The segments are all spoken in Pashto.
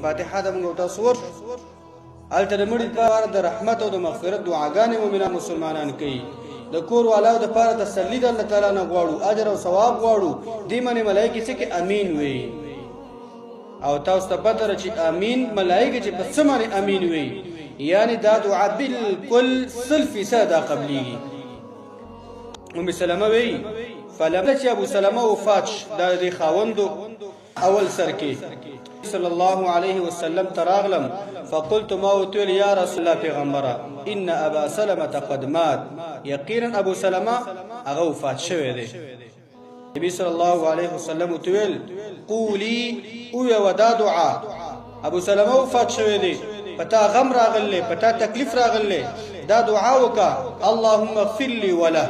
فاتحه د موږ تاسو ور الته د مړي لپاره د رحمت او د مغفرت دعاګانې مؤمنان مسلمانان کوي د کور والاو د لپاره تسلی د الله تعالی نه غواړو اجر او ثواب غواړو دې باندې ملایکې چې امین وي او تاسو ته پته چې امین ملایکې چې په څه باندې امین وي یعنی دا دعا بالکل 100% قبليږي ام سلمہ وی فلما چې ابو سلمہ وفات دا د خاوندو اول سر کې صلی الله علیه وسلم تراغلم فقلت ما وتل یا رسول الله پیغمبره ان ابا سلمہ قد مات یقینا ابو سلمہ هغه وفات شوی دی نبی صلی الله علیه وسلم وتل قولي او ودا دعا ابو سلمہ وفات شوی دی پتا غم راغله پتا تکلیف راغله دا دعا وکا اللهم اغفر لي وله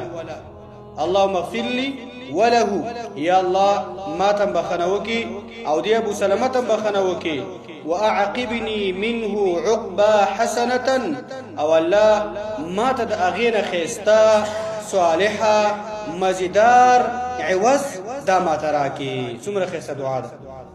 اللهم اغفر لي وله یا الله ما تم بخنوکی او دی ابو سلمہ تم بخنوکی واعقبني منه عقبا حسنه او الله ما تد اغینا خيستا صالحه مزیدار عوض دا ما تراکی څومره خيسته دعا ده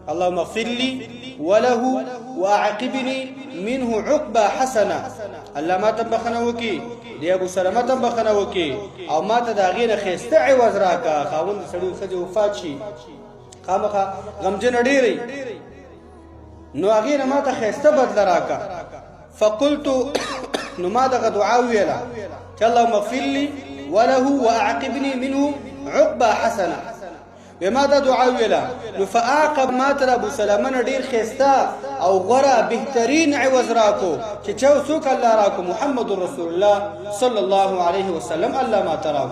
اللهم اغفر لي وله واعقبني منه عقبا حسنه الله ما تبخنوکی دی ابو سلمہ تبخنوکی او ما ته دا غیره خسته عوض راکا خاوند سړی خځه وفات شي خامخه غمجن ډیری نو غیره ما ته خسته بدل راکا فقلت نو ما دغه دعا ویلا چې اللهم اغفر لي وله واعقبني منه عقبا حسنه بما دا دعا ویلا نو فاعقب ما تر ابو سلمہ ډیر خستا او غره بهترین عوض راکو چې چا څوک الله راکو محمد رسول الله صلی الله علیه وسلم الله ما ترا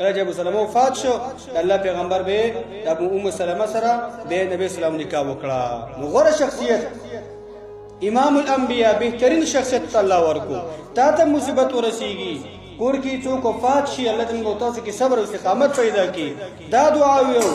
رجب ابو سلمہ وفات شو الله پیغمبر به ابو ام سلمہ سره به نبی سلام نکاح وکړه نو غره شخصیت امام الانبیاء بهترین شخصیت الله ورکو تا ته مصیبت ورسیږي کور کی څوک وفات شي الله دې موږ تاسو کې صبر او استقامت پیدا کړي دا دعا ویو